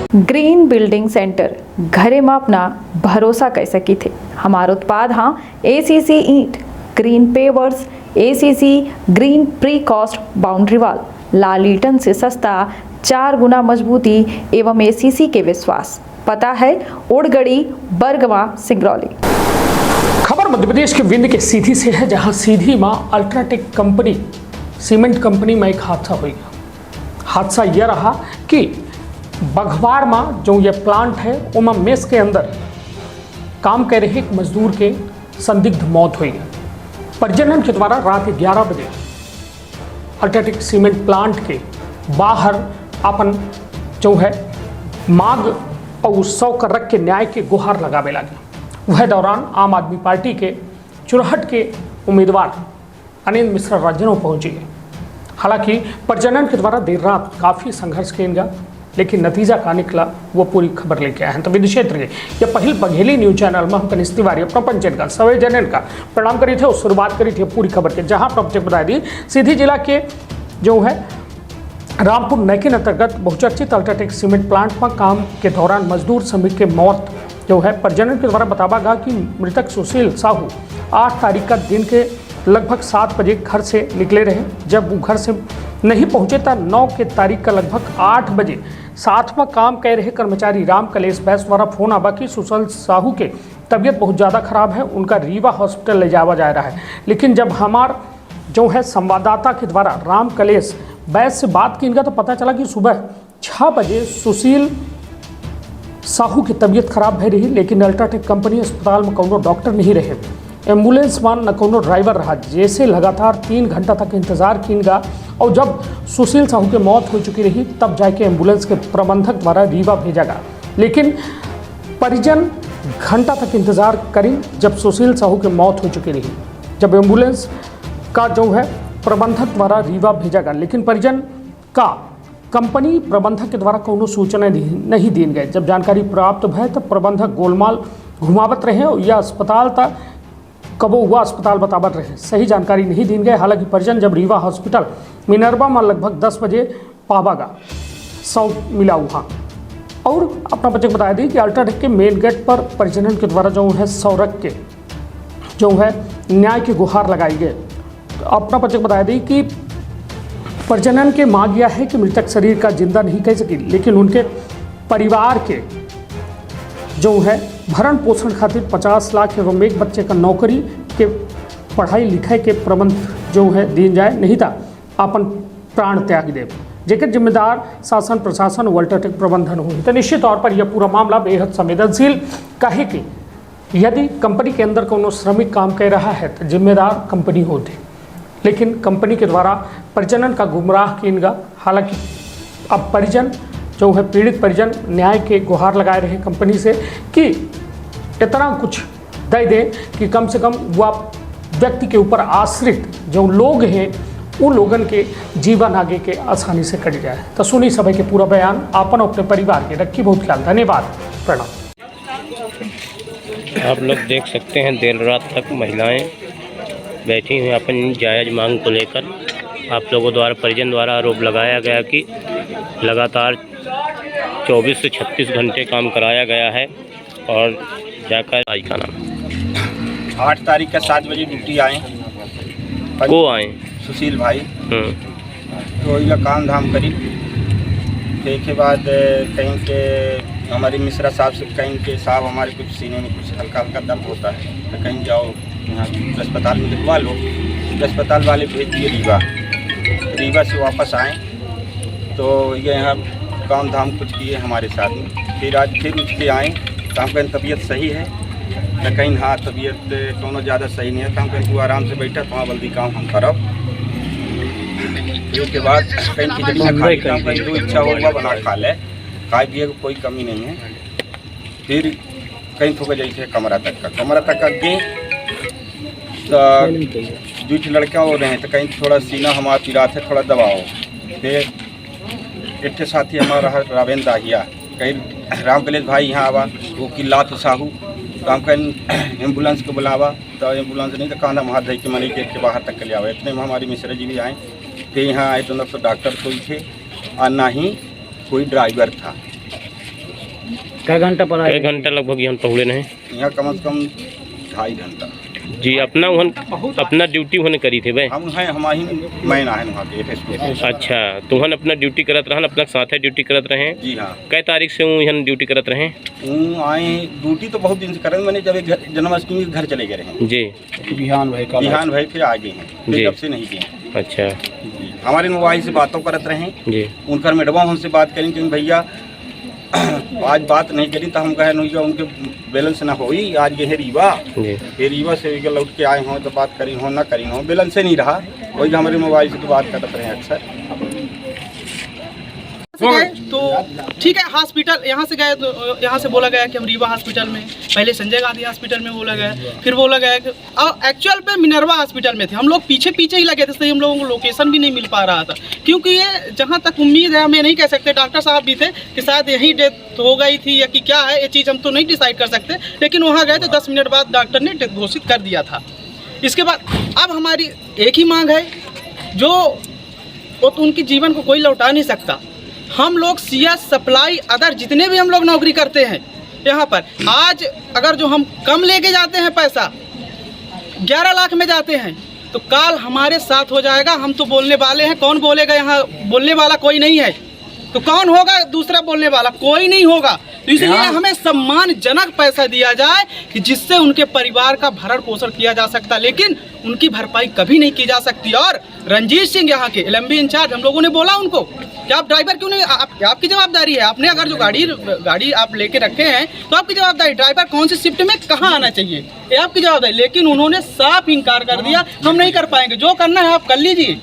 Green building centre घरे में अपना भरोसा कर सकी थे। हमारा उत्पाद हाँ ACC ईंट, green pavers, ACC green precast boundary wall, लाल ईटन से सस्ता, 4 गुना मजबूती एवं ACC के विश्वास। पता है ओड़गड़ी, बरगवा, सिंगरौली। खबर मध्य प्रदेश के विंध्य के सीधी से है, जहां सीधी मां अल्ट्राटेक कंपनी सीमेंट कंपनी में एक हादसा हुआ। हादसा यह रहा कि बघवार में जो ये प्लांट है उमा मेस के अंदर काम कर रहे एक मजदूर के संदिग्ध मौत हुई। परिजनों के द्वारा रात 11 बजे अल्ट्राटेक सीमेंट प्लांट के बाहर अपन जो है मांग और उत्सव कर रख के न्याय के गुहार लगावे लगे। वह दौरान आम आदमी पार्टी के चुरहट के उम्मीदवार अनिल मिश्रा राजनों पहुंचे। हालांकि परिजनों के द्वारा देर रात काफ़ी संघर्ष किया गया, लेकिन नतीजा का निकला वो पूरी खबर लेके आए हैं। तो विधि क्षेत्र के यह पहल बघेली न्यूज चैनल में हम कनिष्ठ तिवारी अपना पंचन का सवे जनन का प्रणाम करी थे और शुरुआत करी थी पूरी खबर के, जहां प्रत्येक बता दी सीधी जिला के जो है रामपुर नैकिन अंतर्गत बहुचर्चित अल्ट्राटेक सीमेंट प्लांट में काम के दौरान मजदूर श्रमिक के मौत जो है परिजनों के द्वारा बतावा गया कि मृतक सुशील साहू 8 तारीख का दिन के लगभग 7 बजे घर से निकले रहे। जब वो घर से नहीं पहुंचे तो 9 के तारीख का लगभग 8 बजे साथ में काम कर रहे कर्मचारी राम कलेश बैस द्वारा फोन आवा कि सुशील साहू के तबीयत बहुत ज़्यादा खराब है, उनका रीवा हॉस्पिटल ले जावा जा रहा है। लेकिन जब हमार जो है संवाददाता के द्वारा राम कलेश बैस से बात की इनका तो पता चला कि सुबह 6 बजे सुशील साहू की तबीयत खराब है रही, लेकिन अल्ट्राटेक कंपनी अस्पताल में कोनो डॉक्टर नहीं रहे, एम्बुलेंस मान न कोनो ड्राइवर रहा। जैसे लगातार 3 घंटा तक इंतजार किया और जब सुशील साहू की मौत हो चुकी रही तब जाके एम्बुलेंस के प्रबंधक द्वारा रीवा भेजा गया। लेकिन परिजन घंटा तक इंतजार करी जब सुशील साहू की मौत हो चुकी रही, जब एम्बुलेंस का जो है प्रबंधक द्वारा रीवा भेजा गया, लेकिन परिजन का कंपनी प्रबंधक के द्वारा कोनो सूचना नहीं दी गई। जब जानकारी प्राप्त भय तब प्रबंधक गोलमाल घुमावत रहे और यह अस्पताल था कबो हुआ अस्पताल बतावत रहे, सही जानकारी नहीं दी गई। हालांकि परिजन जब रीवा हॉस्पिटल मिनरवा में लगभग 10 बजे पावागा 100 मिला वहाँ और अपना बच्चे बता दी कि अल्ट्राटेक के मेन गेट पर परिजनों के द्वारा जो है 100 रख के जो है न्याय की गुहार लगाई गई। अपना बच्चे बता दी कि परिजनन के मांग यह है कि मृतक शरीर का जिंदा नहीं कह सकी, लेकिन उनके परिवार के जो है भरण पोषण खातिर 50 लाख एवं एक बच्चे का नौकरी के पढ़ाई लिखाई के प्रबंध जो है दी जाए, नहीं था अपन प्राण त्याग दे, जेकर जिम्मेदार शासन प्रशासन अल्ट्राटेक प्रबंधन हुई। तो निश्चित तौर पर यह पूरा मामला बेहद संवेदनशील कहे कि यदि कंपनी के अंदर कोनो श्रमिक काम कर रहा है तो जिम्मेदार कंपनी होती, लेकिन कंपनी के द्वारा परिजनन का गुमराह किया। हालांकि अब परिजन जो है पीड़ित परिजन न्याय के गुहार लगाए रहे कंपनी से कि इतना कुछ दे दें कि कम से कम वह व्यक्ति के ऊपर आश्रित जो लोग हैं उन लोगों के जीवन आगे के आसानी से कट जाए। तो सुनी सभी के पूरा बयान आपन अपने परिवार के रखी बहुत ख्याल। धन्यवाद, प्रणाम। आप लोग देख सकते हैं देर रात तक महिलाएं बैठी हुई अपनी जायज़ मांग को लेकर। आप लोगों द्वारा परिजन द्वारा आरोप लगाया गया कि लगातार 24 से 36 घंटे काम कराया गया है और जाकर भाई का नाम 8 तारीख का 7 बजे ड्यूटी आए को आए सुशील भाई, तो यह काम धाम करी। के बाद कहीं के हमारे मिश्रा साहब से कहीं के साहब हमारे कुछ सीने में कुछ हल्का हल्का दर्द होता है तो कहीं जाओ यहाँ अस्पताल में दिखवा लो। अस्पताल वाले भेज दिए रीवा से वापस आए तो ये यहाँ काम धाम कुछ किए हमारे साथ में। फिर आज फिर उसके आए तो हम कहीं तबीयत सही है तो कहीं हाँ तबीयत कोनो ज़्यादा सही नहीं है तो हम कहीं तू आराम से बैठा तो वहाँ जल्दी काम हम करो। उसके बाद कहीं खिचड़ी में खाई काम कहीं जो इच्छा होगा बना खा ले, खाए पिए कोई कमी नहीं है। फिर कहीं थोड़ा जैसे कमरा तक गए तो 2 लड़का हो रहे हैं तो कहीं थोड़ा सीना हमारा पीड़ा थे थोड़ा दबाओ। फिर एक साथी हमारा रावेंद्र दाहिया कहीं राम कलेश भाई यहाँ आवा वो किल्लात साहू तो हम कहीं एम्बुलेंस को बुलावा तो एम्बुलेंस नहीं तो कहना वहाँ दे के मनी गेट के बाहर तक के ले आवा। इतने में हमारी मिश्रा जी भी आए तो यहाँ आए तो न तो डॉक्टर कोई थे और ना ही कोई ड्राइवर था। क्या घंटा पड़ा एक घंटा लगभग यहाँ पहुँचे नहीं यहाँ कम से कम 2.5 घंटा। जी। अपना अपना ड्यूटी उन्होंने करी थे भाई। हम हैं हमारी मैन है वहाँ के FSP। अच्छा, तो हम अपना ड्यूटी करत रहन, अपना साथ ड्यूटी करत रहे। जी हाँ। कै तारीख से वो यहाँ ड्यूटी करत रहे? आए ड्यूटी तो बहुत दिन से करें, मैंने जब जन्माष्टमी के घर चले गए हैं जी। बिहान भाई फिर आ गए हैं, फिर जब से नहीं गए। अच्छा जी। हमारे मोबाइल से बातों करत रहे जी। उनकर मैडम हमसे बात करें कि भैया आज बात नहीं करी तो हम कहे नहीं उनके बैलेंस ना हो आज ये है रीवा जी। फिर रीवा से लौट के आए हों तो बात करी हो ना करी हो, बैलेंस से नहीं रहा, वही हमारे मोबाइल से तो बात करते रहे अक्सर। गए तो ठीक है, हॉस्पिटल यहाँ से गए तो यहाँ से बोला गया कि हम रीवा हॉस्पिटल में, पहले संजय गांधी हॉस्पिटल में बोला गया, फिर बोला गया कि अब एक्चुअल पे मिनरवा हॉस्पिटल में थे हम लोग। पीछे पीछे ही लगे थे, सही हम लोगों को लोकेशन भी नहीं मिल पा रहा था, क्योंकि ये जहाँ तक उम्मीद है हमें नहीं कह सकते। डॉक्टर साहब भी थे कि शायद यही डेथ हो गई थी या कि क्या है, ये चीज़ हम तो नहीं डिसाइड कर सकते। लेकिन वहाँ गए तो 10 मिनट बाद डॉक्टर ने डेथ घोषित कर दिया था। इसके बाद अब हमारी एक ही मांग है, जो वो तो उनके जीवन को कोई लौटा नहीं सकता। हम लोग CS सप्लाई अदर जितने भी हम लोग नौकरी करते हैं यहाँ पर, आज अगर जो हम कम लेके जाते हैं पैसा 11 लाख में जाते हैं तो काल हमारे साथ हो जाएगा। हम तो बोलने वाले हैं, कौन बोलेगा? यहाँ बोलने वाला कोई नहीं है तो कौन होगा दूसरा बोलने वाला? कोई नहीं होगा। तो इसलिए हमें सम्मानजनक पैसा दिया जाए कि जिससे उनके परिवार का भरण पोषण किया जा सकता, लेकिन उनकी भरपाई कभी नहीं की जा सकती। और रंजीत सिंह यहाँ के LMB इंचार्ज, हम लोगों ने बोला उनको कि आप ड्राइवर क्यों नहीं, आपकी जवाबदारी है। आपने अगर जो गाड़ी आप लेके रखे हैं तो आपकी जवाबदारी, ड्राइवर कौन सी शिफ्ट में कहाँ आना चाहिए ये आपकी जवाबदारी। लेकिन उन्होंने साफ इनकार कर दिया, हम नहीं कर पाएंगे, जो करना है आप कर लीजिए।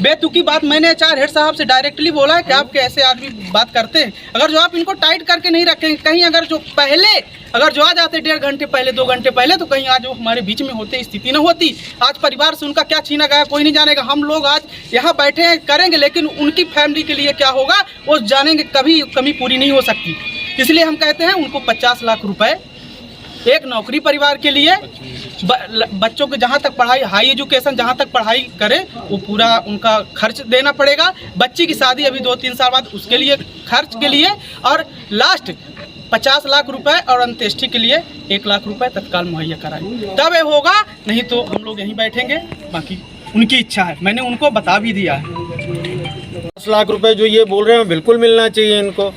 बेतुकी बात मैंने HR हेड साहब से डायरेक्टली बोला है कि आप कैसे आदमी बात करते हैं। अगर जो आप इनको टाइट करके नहीं रखेंगे, कहीं अगर जो पहले अगर जो आ जाते 1.5 घंटे पहले 2 घंटे पहले, तो कहीं आज वो हमारे बीच में होते स्थिति न होती। आज परिवार से उनका क्या छीना गया कोई नहीं जानेगा। हम लोग आज यहाँ बैठे हैं करेंगे, लेकिन उनकी फैमिली के लिए क्या होगा वो जानेंगे, कभी कमी पूरी नहीं हो सकती। इसलिए हम कहते हैं उनको 50 लाख रुपए एक नौकरी परिवार के लिए, बच्चों को जहाँ तक पढ़ाई, हाई एजुकेशन जहाँ तक पढ़ाई करे वो पूरा उनका खर्च देना पड़ेगा। बच्ची की शादी अभी 2-3 साल बाद, उसके लिए खर्च के लिए, और लास्ट 50 लाख रुपए और अंत्येष्टि के लिए 1 लाख रुपए तत्काल मुहैया कराएं, तब ये होगा। नहीं तो हम लोग यहीं बैठेंगे। बाकी उनकी इच्छा है, मैंने उनको बता भी दिया है। 10 लाख रुपए जो ये बोल रहे हैं बिल्कुल मिलना चाहिए इनको।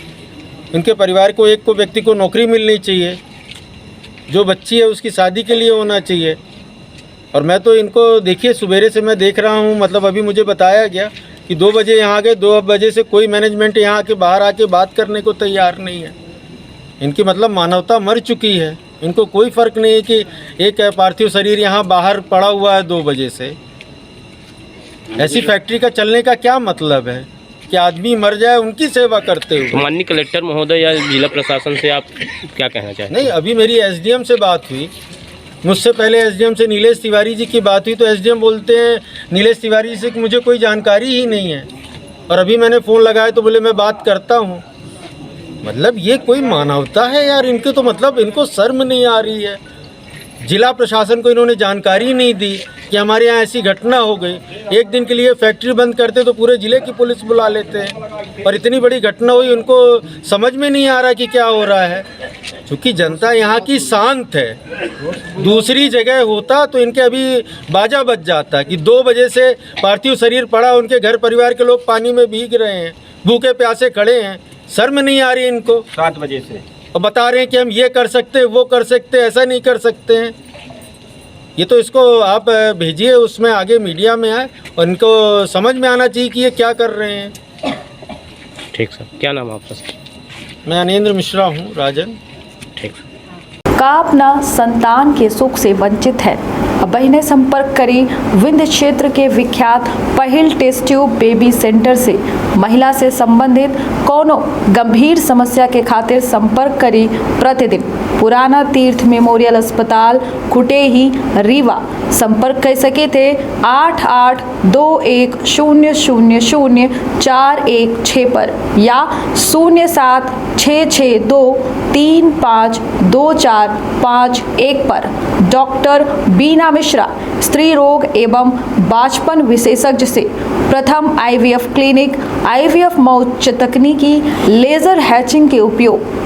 इनके परिवार को एक को व्यक्ति को नौकरी मिलनी चाहिए, जो बच्ची है उसकी शादी के लिए होना चाहिए। और मैं तो इनको देखिए सवेरे से मैं देख रहा हूँ, मतलब अभी मुझे बताया गया कि 2 बजे यहाँ गए, 2 बजे से कोई मैनेजमेंट यहाँ आके बाहर आके बात करने को तैयार नहीं है। इनकी मतलब मानवता मर चुकी है। इनको कोई फ़र्क नहीं है कि एक पार्थिव शरीर यहाँ बाहर पड़ा हुआ है 2 बजे से। ऐसी फैक्ट्री का चलने का क्या मतलब है कि आदमी मर जाए उनकी सेवा करते हुए। तो माननीय कलेक्टर महोदय या जिला प्रशासन से आप क्या कहना चाहते हैं? नहीं, अभी मेरी SDM से बात हुई, मुझसे पहले SDM से नीलेश तिवारी जी की बात हुई, तो SDM बोलते हैं नीलेश तिवारी जी से कि मुझे कोई जानकारी ही नहीं है। और अभी मैंने फ़ोन लगाया तो बोले मैं बात करता हूँ। मतलब ये कोई मानवता है यार? इनके तो मतलब इनको शर्म नहीं आ रही है। जिला प्रशासन को इन्होंने जानकारी नहीं दी कि हमारे यहाँ ऐसी घटना हो गई। एक दिन के लिए फैक्ट्री बंद करते तो पूरे ज़िले की पुलिस बुला लेते हैं, और इतनी बड़ी घटना हुई, उनको समझ में नहीं आ रहा कि क्या हो रहा है। क्योंकि जनता यहाँ की शांत है। दूसरी जगह होता तो इनके अभी बाजा बज जाता कि 2 बजे से पार्थिव शरीर पड़ा, उनके घर परिवार के लोग पानी में भीग रहे हैं, भूखे प्यासे खड़े हैं। शर्म नहीं आ रही इनको? 7 बजे से और बता रहे हैं कि हम ये कर सकते हैं, वो कर सकते हैं, ऐसा नहीं कर सकते हैं। ये तो इसको आप भेजिए उसमें आगे मीडिया में आए, और इनको समझ में आना चाहिए कि ये क्या कर रहे हैं। ठीक सर, क्या नाम है आपका? मैं अनिंद्र मिश्रा हूँ, राजन। ठीक। का अपना संतान के सुख से वंचित है? अब बहने संपर्क करी विंध्य क्षेत्र के विख्यात पहिल टेस्ट ट्यूब बेबी सेंटर से। महिला से संबंधित कोनो गंभीर समस्या के खातिर संपर्क करी प्रतिदिन पुराना तीर्थ मेमोरियल अस्पताल कुटेही रीवा। संपर्क कर सके थे 8821000416 पर या 0766235245 पर। डॉक्टर बीना मिश्रा, स्त्री रोग एवं बांझपन विशेषज्ञ से प्रथम IVF क्लिनिक, IVF मौत तकनीकी, लेजर हैचिंग के उपयोग।